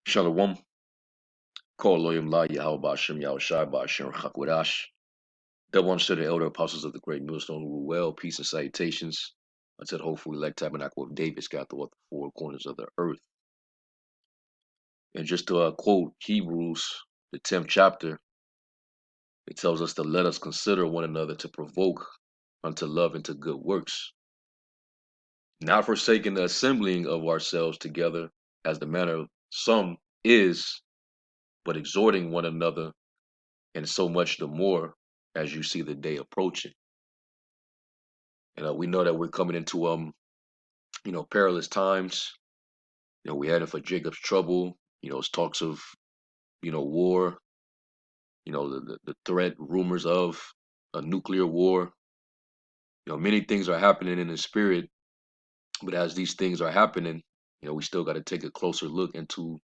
Shalom. Call Loyam La YAHAWASHI YAHAWASHI BAHASHAM HAKWADASH. Double unto the elder apostles of the great millstone who rule well, peace and salutations unto the hopeful elect tabernacle of David scattered throughout the four corners of the earth. And just to quote Hebrews, the 10th chapter, it tells us to let us consider one another to provoke unto love and to good works, not forsaking the assembling of ourselves together as the manner of some is, but exhorting one another, and so much the more as you see the day approaching. And we know that we're coming into perilous times. We're heading for Jacob's trouble. It's talks of war. The threat, rumors of a nuclear war. Many things are happening in the spirit, but as these things are happening, we still got to take a closer look into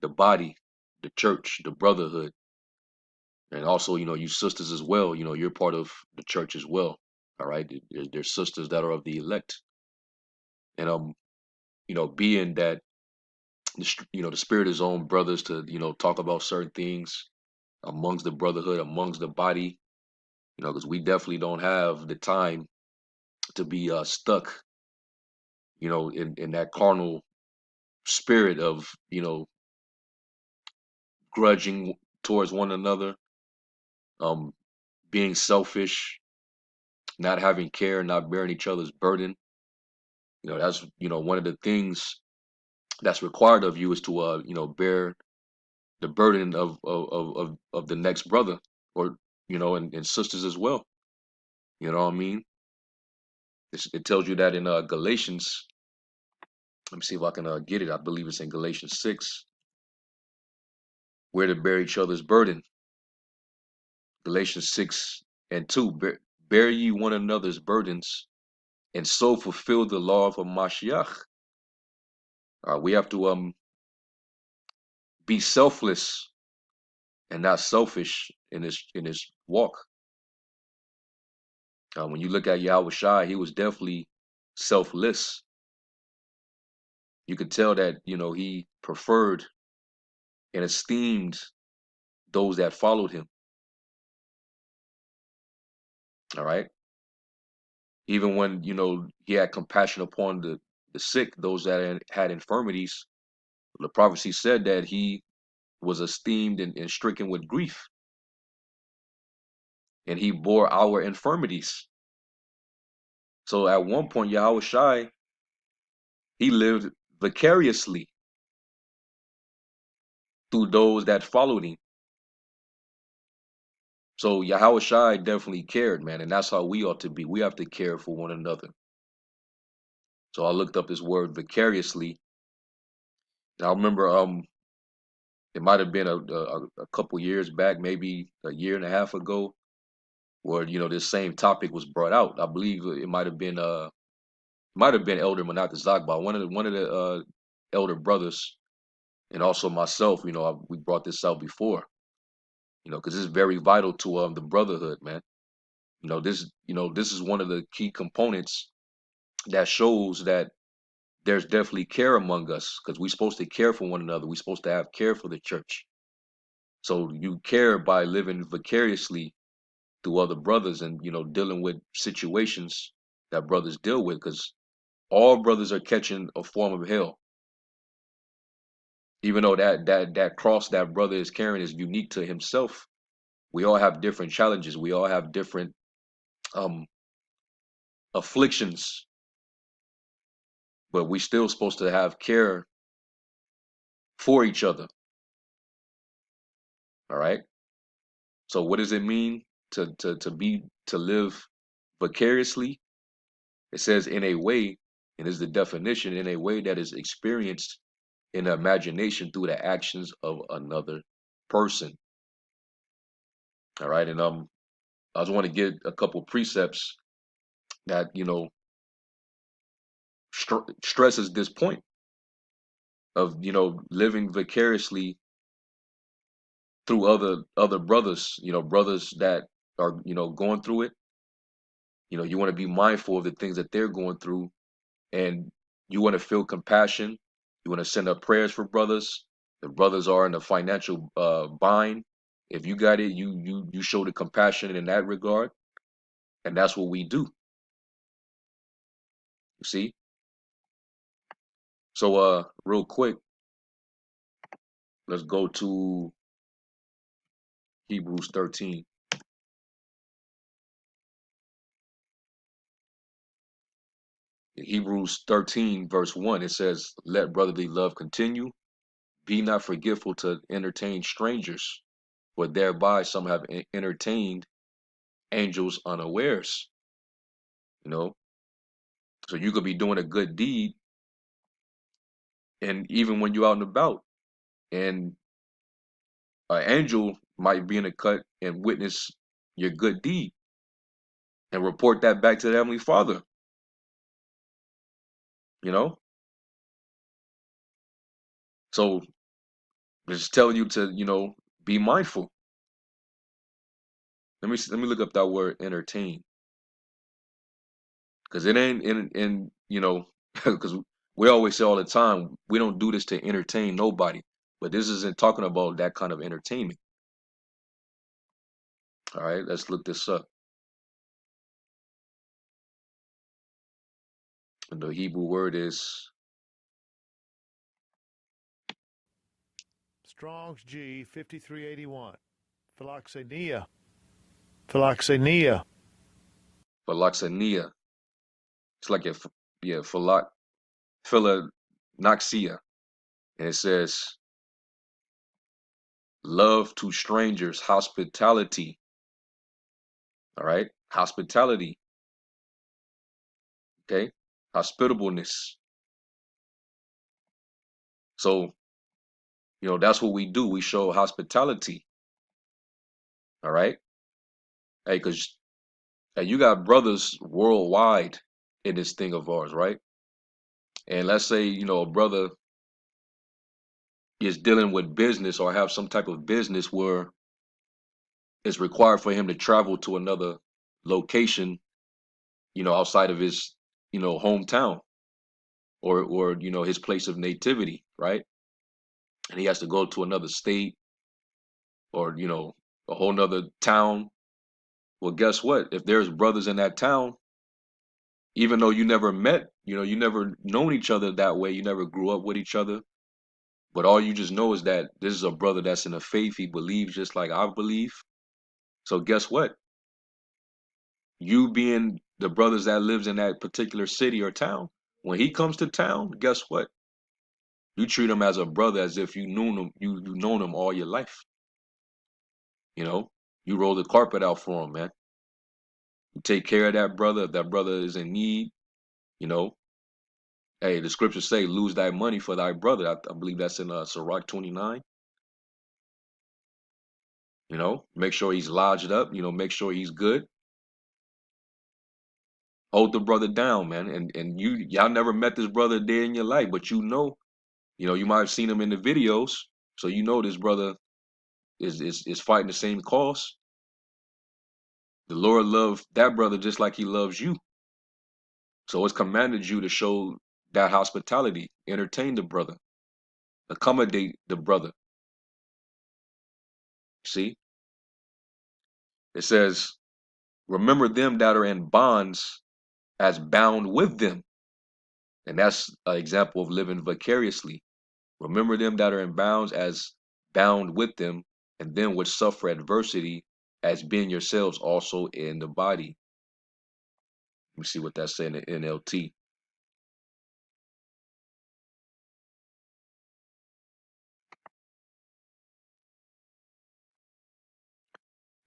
the body, the church, the brotherhood, and also you sisters as well. You're part of the church as well. All right, there's sisters that are of the elect, and being that the spirit is on brothers to talk about certain things amongst the brotherhood, amongst the body, because we definitely don't have the time to be stuck in that carnal spirit of grudging towards one another, um being selfish, not having care, not bearing each other's burden. That's one of the things that's required of you is to bear the burden of the next brother, or and sisters as well. You know what I mean? It tells you that in Galatians. Let me see if I can get it. I believe it's in Galatians 6, where to bear each other's burden. Galatians 6:2. Bear ye one another's burdens, and so fulfill the law of Mashiach. We have to be selfless and not selfish in this walk. When you look at Yahawashi, he was definitely selfless. You could tell that he preferred and esteemed those that followed him. All right. Even when he had compassion upon the sick, those that had infirmities, the prophecy said that he was esteemed and stricken with grief, and he bore our infirmities. So at one point, Yahawashi, he lived vicariously through those that followed him. So Yahawashi definitely cared, man, and that's how we ought to be. We have to care for one another. So I looked up this word vicariously, and I remember it might have been a couple years back, maybe a year and a half ago, where this same topic was brought out. I believe it might have been Elder Manakazakba, one of the elder brothers, and also myself. We brought this out before. Because it's very vital to the brotherhood, man. This is one of the key components that shows that there's definitely care among us, because we're supposed to care for one another. We're supposed to have care for the church. So you care by living vicariously through other brothers, and dealing with situations that brothers deal with, because all brothers are catching a form of hell. Even though that cross that brother is carrying is unique to himself, we all have different challenges. We all have different um afflictions, but we still supposed to have care for each other. All right. So what does it mean to live vicariously? It says in a way, and is the definition, in a way that is experienced in the imagination through the actions of another person. All right. And I just want to get a couple precepts that stresses this point of living vicariously through other brothers, brothers that are going through it. You want to be mindful of the things that they're going through, and you want to feel compassion. You want to send up prayers for brothers, The brothers are in a financial bind. If you got it, you show the compassion in that regard, and that's what we do. You see? So real quick, let's go to Hebrews 13. In Hebrews 13, verse 1, it says, "Let brotherly love continue. Be not forgetful to entertain strangers, for thereby some have entertained angels unawares." You know, so you could be doing a good deed, and even when you're out and about, and an angel might be in a cut and witness your good deed and report that back to the Heavenly Father. You know, so it's telling you to, be mindful. Let me look up that word entertain, because it ain't in because we always say all the time we don't do this to entertain nobody, but this isn't talking about that kind of entertainment. All right, let's look this up. And the Hebrew word is Strong's G 5381. Philoxenia. Philoxenia. philoxenia. It's like philonoxia, and it says love to strangers, hospitality. All right, hospitality. Okay, hospitableness. So that's what we do. We show hospitality. All right, hey, because you got brothers worldwide in this thing of ours, right? And let's say a brother is dealing with business or have some type of business where it's required for him to travel to another location, outside of his, hometown or his place of nativity, right? And he has to go to another state or, a whole nother town. Well, guess what? If there's brothers in that town, even though you never met, you never known each other that way, you never grew up with each other, but all you just know is that this is a brother that's in the faith. He believes just like I believe. So guess what? You being the brothers that lives in that particular city or town, when he comes to town, guess what? You treat him as a brother, as if you knew him, you known him all your life. You roll the carpet out for him, man. You take care of that brother. If that brother is in need, you know, hey, the scriptures say, lose thy money for thy brother. I believe that's in Sirach 29. Make sure he's lodged up, make sure he's good. Hold the brother down, man. And y'all never met this brother a day in your life, but you might have seen him in the videos. So this brother is fighting the same cause. The Lord loved that brother just like he loves you. So it's commanded you to show that hospitality, entertain the brother, accommodate the brother. See? It says, remember them that are in bonds as bound with them. And that's an example of living vicariously. Remember them that are in bounds as bound with them, and them which suffer adversity as being yourselves also in the body. Let me see what that's saying in NLT.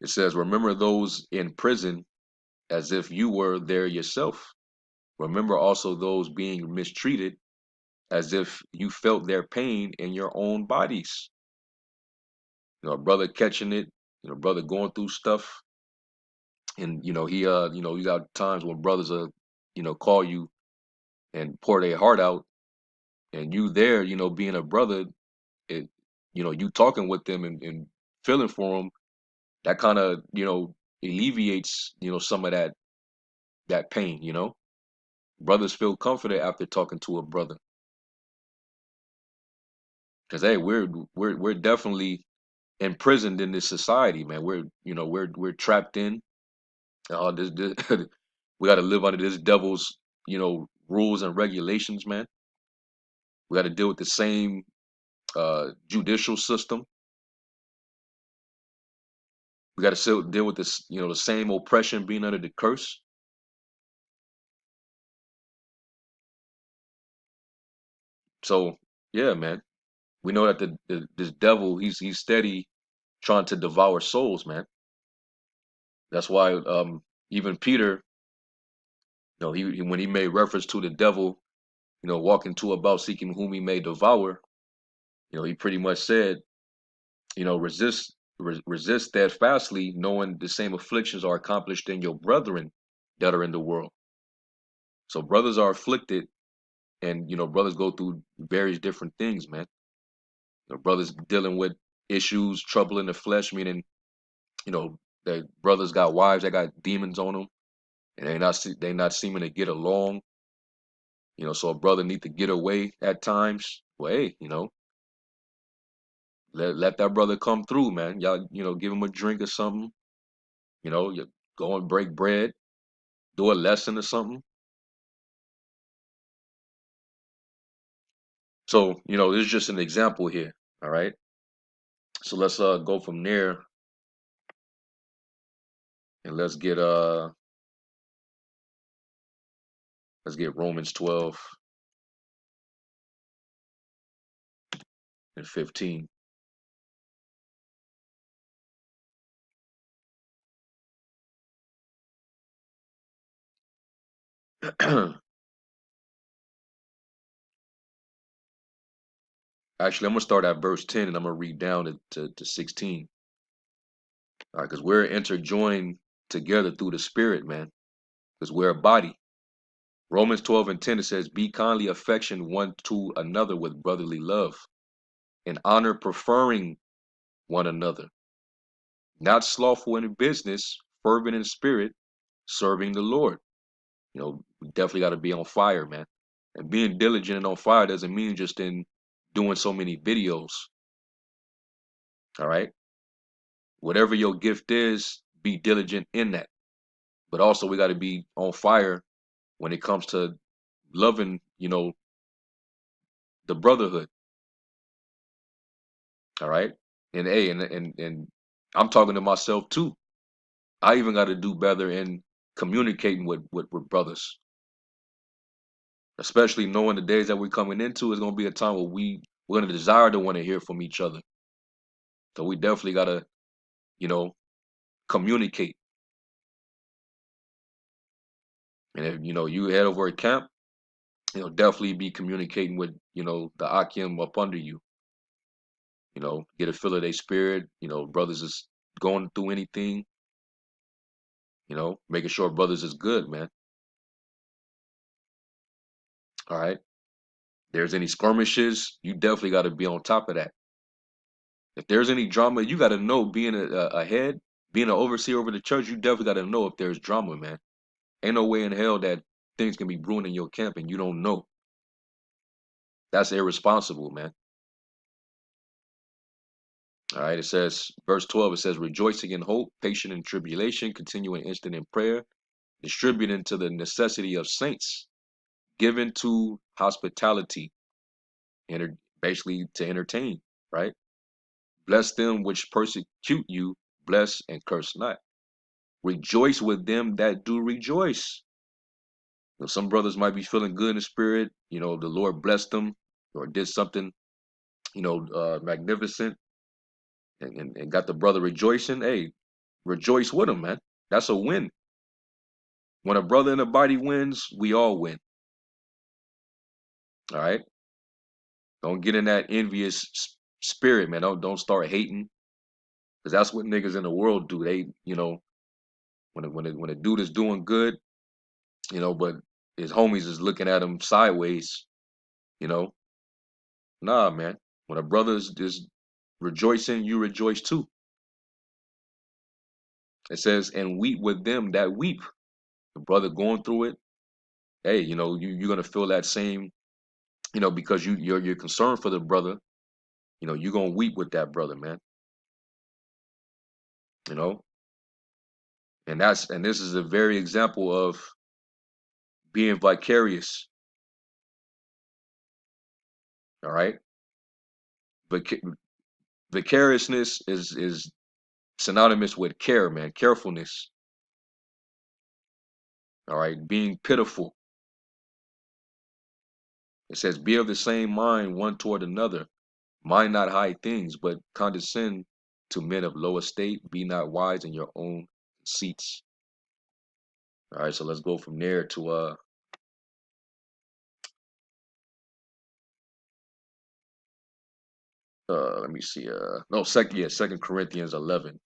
It says, remember those in prison as if you were there yourself. Remember also those being mistreated as if you felt their pain in your own bodies. A brother catching it, brother going through stuff. And, you got times when brothers call you and pour their heart out, and you there, being a brother, it, you talking with them and feeling for them, that kind of, alleviates, some of that pain. Brothers feel comforted after talking to a brother. Because hey, we're definitely imprisoned in this society, man. We're trapped in this we got to live under this devil's rules and regulations, man. We got to deal with the same judicial system. We got to still deal with this, the same oppression, being under the curse. So yeah, man, we know that this devil, he's steady trying to devour souls, man. That's why even Peter, when he made reference to the devil, walking to about seeking whom he may devour, he pretty much said, resist steadfastly, knowing the same afflictions are accomplished in your brethren that are in the world. So brothers are afflicted, and brothers go through various different things, man. Brothers dealing with issues, trouble in the flesh, meaning that brothers got wives that got demons on them, and they not seeming to get along. So a brother need to get away at times. Well, hey, let that brother come through, man. Y'all, give him a drink or something. You go and break bread, do a lesson or something. So, this is just an example here. All right. So let's go from there, and let's get Romans 12 and 15. Actually, I'm gonna start at verse 10 and I'm gonna read down to 16. All right, because we're interjoined together through the spirit, man. Because we're a body. Romans 12 and 10, it says, be kindly affection one to another with brotherly love, and honor, preferring one another, not slothful in business, fervent in spirit, serving the Lord. We definitely got to be on fire, man. And being diligent and on fire doesn't mean just in doing so many videos. All right. Whatever your gift is, be diligent in that. But also we got to be on fire when it comes to loving, the brotherhood. All right. And I'm talking to myself too. I even got to do better in communicating with brothers, especially knowing the days that we're coming into is going to be a time where we're going to desire to want to hear from each other. So we definitely got to, you know, communicate. And if, you head over at camp, definitely be communicating with, the Akim up under you, get a feel of their spirit, brothers is going through anything, making sure brothers is good, man. All right. There's any skirmishes, you definitely got to be on top of that. If there's any drama, you got to know, being a head, being an overseer over the church, you definitely got to know if there's drama, man. Ain't no way in hell that things can be brewing in your camp and you don't know. That's irresponsible, man. All right. It says, verse 12, it says, rejoicing in hope, patient in tribulation, continuing instant in prayer, distributing to the necessity of saints, given to hospitality, basically to entertain, right? Bless them which persecute you, bless and curse not. Rejoice with them that do rejoice. Some brothers might be feeling good in the spirit. The Lord blessed them or did something, magnificent, and got the brother rejoicing. Hey, rejoice with him, man. That's a win. When a brother in the body wins, we all win. All right. Don't get in that envious spirit, man. Don't start hating, because that's what niggas in the world do. They, when a dude is doing good, but his homies is looking at him sideways, you know. Nah, man. When a brother's just rejoicing, you rejoice too. It says, and weep with them that weep. The brother going through it, hey, you're gonna feel that same, because you're concerned for the brother. You know, you're gonna weep with that brother, man. You know, and this is a very example of being vicarious. All right, but vicariousness is synonymous with care, man. Carefulness. All right, being pitiful. It says, "Be of the same mind one toward another. Mind not high things, but condescend to men of low estate. Be not wise in your own conceits." All right, so let's go from there to let me see, no, Second Corinthians 11.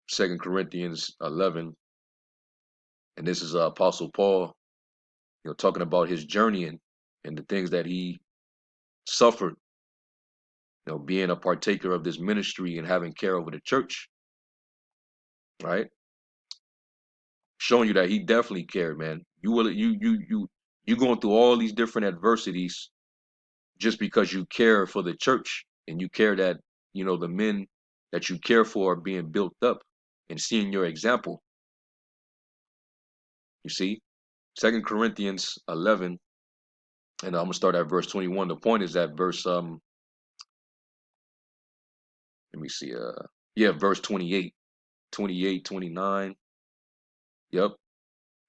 Second Corinthians 11, and this is Apostle Paul, you know, talking about his journeying and the things that he suffered, you know, being a partaker of this ministry and having care over the church, right? Showing you that he definitely cared, man. You going through all these different adversities just because you care for the church and you care that, you know, the men that you care for are being built up and seeing your example. You see, Second Corinthians 11, and I'm gonna start at verse 21. The point is that verse let me see, yeah, verse 28, 28, 29. Yep.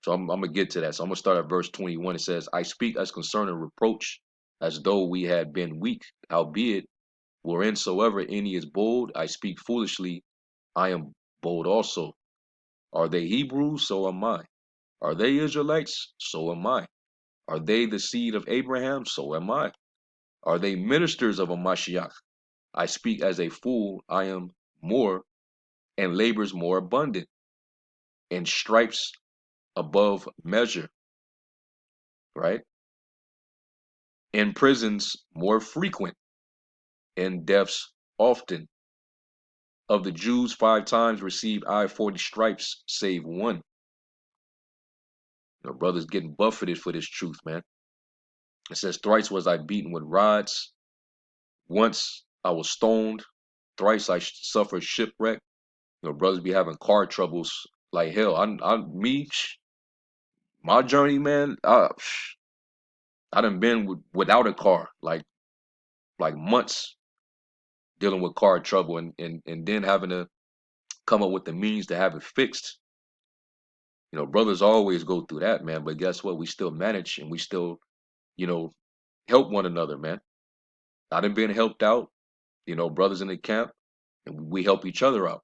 So I'm gonna get to that. So I'm gonna start at verse 21. It says, "I speak as concerning reproach, as though we had been weak, howbeit, whereinsoever any is bold, I speak foolishly, I am bold also. Are they Hebrews? So am I. Are they Israelites? So am I. Are they the seed of Abraham? So am I. Are they ministers of a Mashiach? I speak as a fool, I am more, and labors more abundant, and stripes above measure," right? "In prisons more frequent, and deaths often. Of the Jews 5 times received I 40 stripes, save one." You know, brothers getting buffeted for this truth, man. It says, "Thrice was I beaten with rods. Once I was stoned. Thrice I suffered shipwreck." You know, brothers be having car troubles like hell. My journey, man. I done been without a car, like months dealing with car trouble, and then having to come up with the means to have it fixed. You know, brothers always go through that, man. But guess what? We still manage and we still, you know, help one another, man. I done been helped out, you know, brothers in the camp, and we help each other out.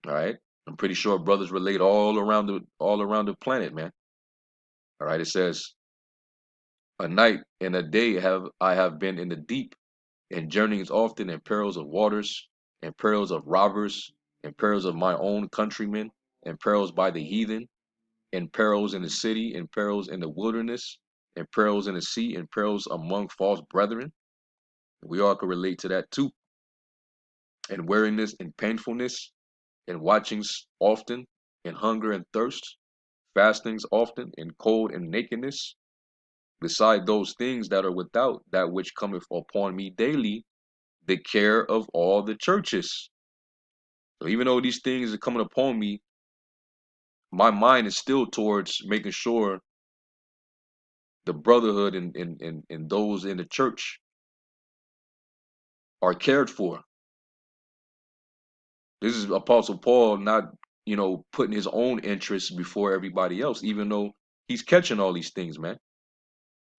All right. I'm pretty sure brothers relate all around the planet, man. All right. It says, "A night and a day have been in the deep, and journeyings often, and perils of waters, and perils of robbers, and perils of my own countrymen, and perils by the heathen, and perils in the city, and perils in the wilderness, and perils in the sea, and perils among false brethren." We all can relate to that too. "And weariness and painfulness, and watchings often, and hunger and thirst, fastings often, and cold and nakedness, beside those things that are without, that which cometh upon me daily, the care of all the churches." So even though these things are coming upon me, my mind is still towards making sure the brotherhood and those in the church are cared for. This is Apostle Paul not, you know, putting his own interests before everybody else, even though he's catching all these things, man.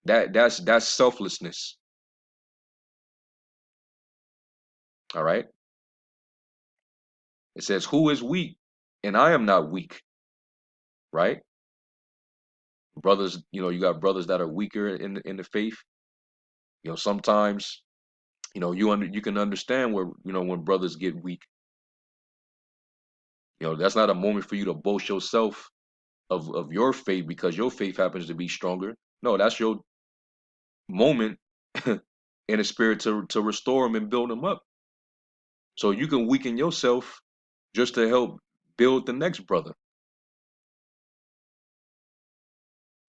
That's selflessness. All right. It says, "Who is weak? And I am not weak." Right? Brothers, you know, you got brothers that are weaker in the faith. You know, sometimes, you know, you can understand where, you know, when brothers get weak. You know, that's not a moment for you to boast yourself of your faith because your faith happens to be stronger. No, that's your moment in a spirit to restore them and build them up. So you can weaken yourself just to help build the next brother.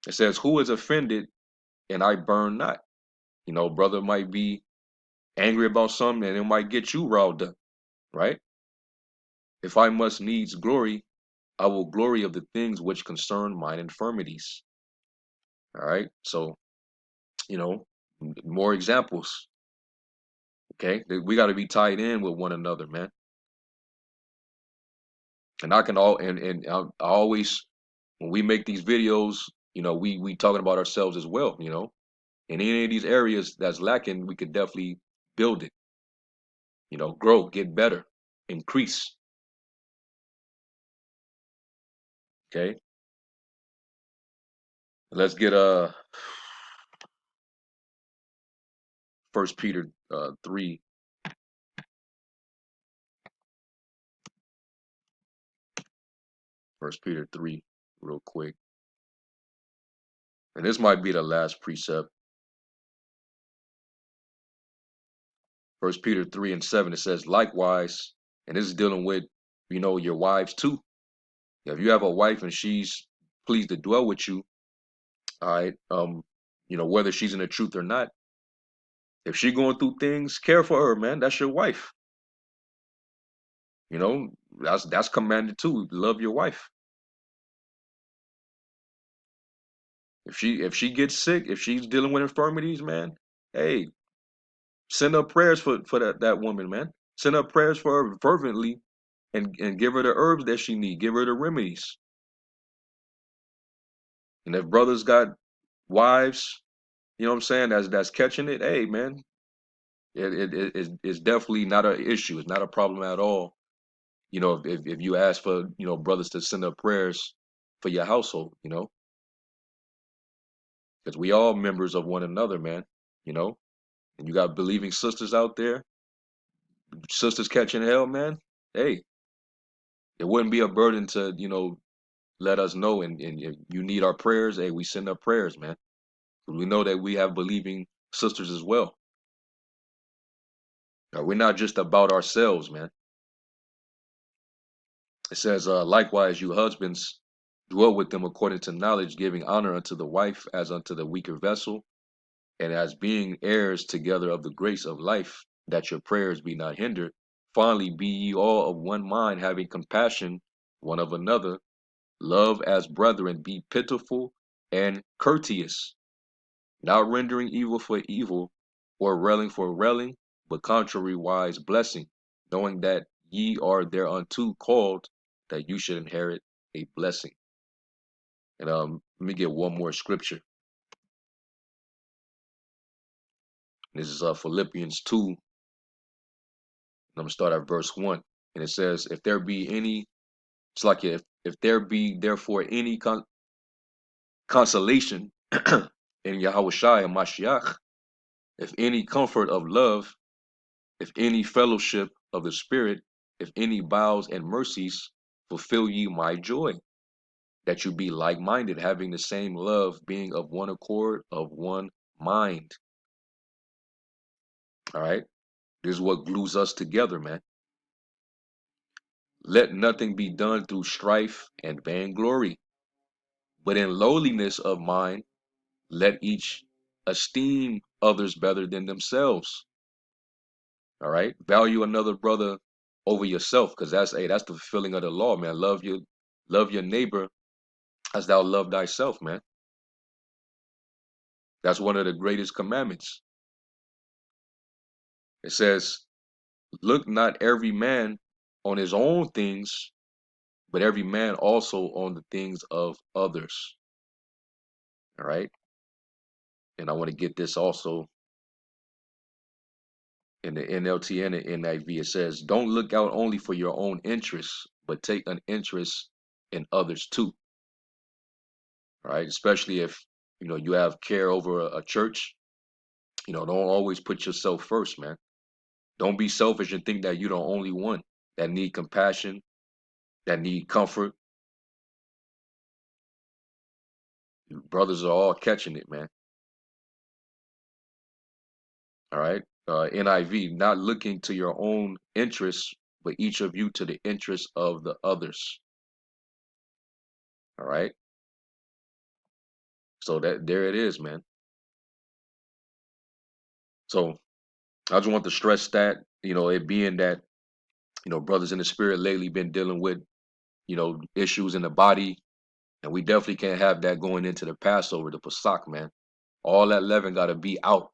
It says, who is offended and I burn not? You know, brother might be angry about something and it might get you riled up, right? If I must needs glory, I will glory of the things which concern mine infirmities. All right. So, you know, more examples. Okay. We got to be tied in with one another, man. And I can all, and I always, when we make these videos, you know, we talking about ourselves as well, you know, in any of these areas that's lacking, we could definitely build it, you know, grow, get better, increase. Okay. Let's get First Peter 3. First Peter 3 real quick. And this might be the last precept. First Peter 3:7, it says, likewise, and this is dealing with, you know, your wives too. If you have a wife and she's pleased to dwell with you, all right, you know, whether she's in the truth or not, if she going through things, care for her, man. That's your wife. You know, that's commanded too. Love your wife. If she gets sick, if she's dealing with infirmities, man, hey, send up prayers for that woman, man. Send up prayers for her fervently, and give her the herbs that she need. Give her the remedies. And if brothers got wives, you know what I'm saying, that's catching it, hey man, it's definitely not an issue. It's not a problem at all. You know, if you ask for, you know, brothers to send up prayers for your household, you know, because we all members of one another, man. You know, and you got believing sisters out there, sisters catching hell, man. Hey, it wouldn't be a burden to, you know, let us know, and if you need our prayers, hey, we send up prayers, man. We know that we have believing sisters as well. We're not just about ourselves, man. It says, likewise, you husbands, dwell with them according to knowledge, giving honor unto the wife as unto the weaker vessel, and as being heirs together of the grace of life, that your prayers be not hindered. Finally, be ye all of one mind, having compassion one of another, love as brethren, be pitiful and courteous, not rendering evil for evil, or railing for railing, but contrariwise blessing, knowing that ye are thereunto called, that you should inherit a blessing. And let me get one more scripture. This is Philippians 2. I'm gonna start at verse 1. And it says, if there be any, it's like if there be therefore any consolation in Yahawashi and Mashiach, if any comfort of love, if any fellowship of the Spirit, if any bowels and mercies, fulfill ye my joy, that you be like-minded, having the same love, being of one accord, of one mind. All right? This is what glues us together, man. Let nothing be done through strife and vainglory, but in lowliness of mind, let each esteem others better than themselves. All right? Value another brother over yourself, because that's the fulfilling of the law, man. Love your neighbor as thou love thyself, man. That's one of the greatest commandments. It says, look not every man on his own things, but every man also on the things of others. All right. And I want to get this also in the NLT and the NIV. It says, don't look out only for your own interests, but take an interest in others too. All right. Especially if, you know, you have care over a church, you know, don't always put yourself first, man. Don't be selfish and think that you're the only one that need compassion, that need comfort. Brothers are all catching it, man. All right. NIV, not looking to your own interests, but each of you to the interests of the others. All right. So that there it is, man. So I just want to stress that, it being that, brothers in the spirit lately been dealing with, issues in the body, and we definitely can't have that going into the Passover, the Pesach, man. All that leaven got to be out,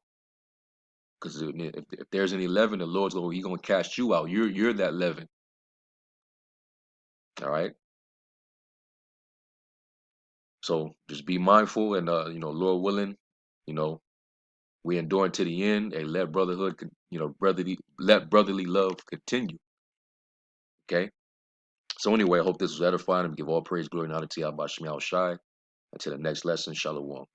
because if there's any leaven, the Lord's gonna cast you out. You're that leaven. All right. So just be mindful, and Lord willing, you know, we endure to the end, and let brotherhood, let brotherly love continue. Okay. So anyway, I hope this was edifying, and give all praise, glory, and honor to Yahweh Shai. Until the next lesson, Shalom.